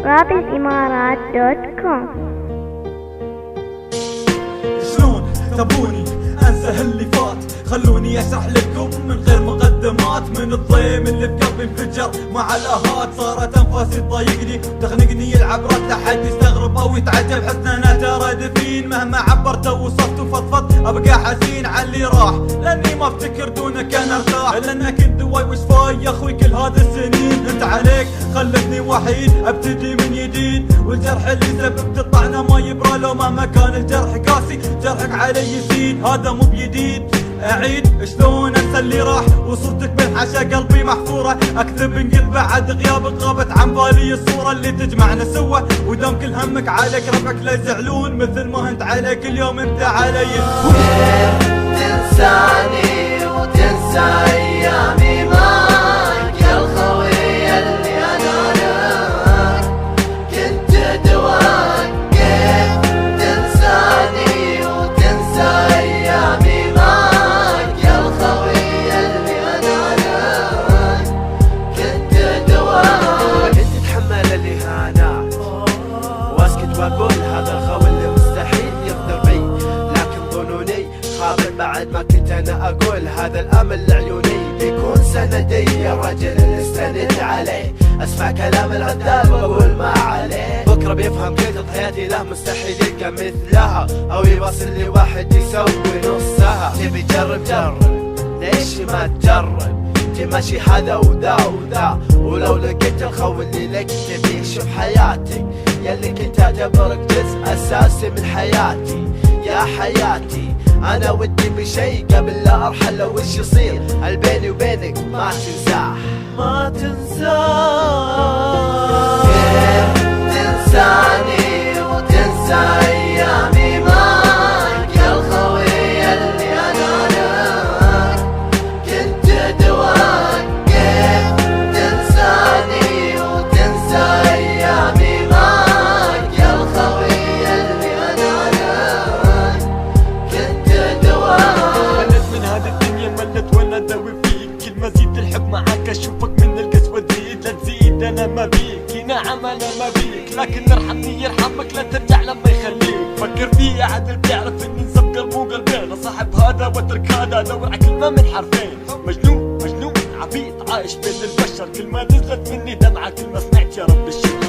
rabisimaraat.com. شلون تبوني انسى اللي فات؟ خلوني اشرح لكم من غير مقدمات. من الضيم اللي بقلبي انفجر مع الاهات، صارت انفاسي تضايقني تخنقني العبرات. لحد يستغرب او يتعجب حسن انا ترى دفين، مهما عبرت ووصفت وفضفضت ابقى حزين على اللي راح، لاني ما افتكر دونك انا ارتاح. لانك انت دواي وشفاي يا اخوي كل هذه السنين. انت عليك خلتني وحيد ابتدي من جديد، والجرح اللي سببت الطعنه ما يبرى لو مهما كان الجرح قاسي. جرحك علي يزيد هذا مو بجديد. اعيد شلون انسى اللي راح وصورتك بالحاشا قلبي محفوره. اكذب انقل بعد غيابك غابت عن بالي الصوره اللي تجمعنا سوا. ودام كل همك عليك ربعك لا يزعلون مثل ما انت عليك اليوم انت علي. تنساني وتنسى ايامي معك يا الخوي اللي انا لك كنت دواك. كيف تنساني وتنسى ايامي معك يا الخوي اللي انا لك كنت دواك. كنت اتحمل الاهانات واسكت واقول هذا الخوي اللي مستحيل يقدر بي، لكن ظنوني خابر بعد ما كنت انا اقول هذا الامل لعيوني بيكون سندي يا الرجل اللي استند عليه. اسمع كلام العدال واقول ما عليه، بكره بيفهم كيف حياتي له مستحيل يلقى مثلها، او يواصل لي واحد يسوي نصها. تبي تجرب جرب ليش ما تجرب، تمشي هذا وذا وذا. ولو لقيت الخو اللي لك تبي شوف حياتك يلي كنت اعتبرك جزء اساسي من حياتي. يا حياتي انا ودي بشي قبل لا ارحل، وش يصير البيني وبينك ما تنساه ما تنساه. كيف تنساني وتنسى ايامي معك يا الخوي اللي انا لك كنت دواك. كيف تنساني وتنسى ايامي معك يا الخوي اللي انا لك كنت دواك. ملت من هذه الدنيا ملت وانا اداوي فيك، كل ما زيد الحب معاك اشوفك من القسوة تزيد. لا تزيد انا ما بيك، نعم انا ما بيك، لكن ارحمني يرحمك لا ترجع لما يخليك. فكر فيه عدل بيعرف اني نسب قلب مو قلبين، اصاحب هذا واترك هذا دور على كلمة من حرفين. مجنون مجنون عبيط عايش بين البشر، كل ما نزلت مني دمعة كل ما سمعت يا رب الشكر.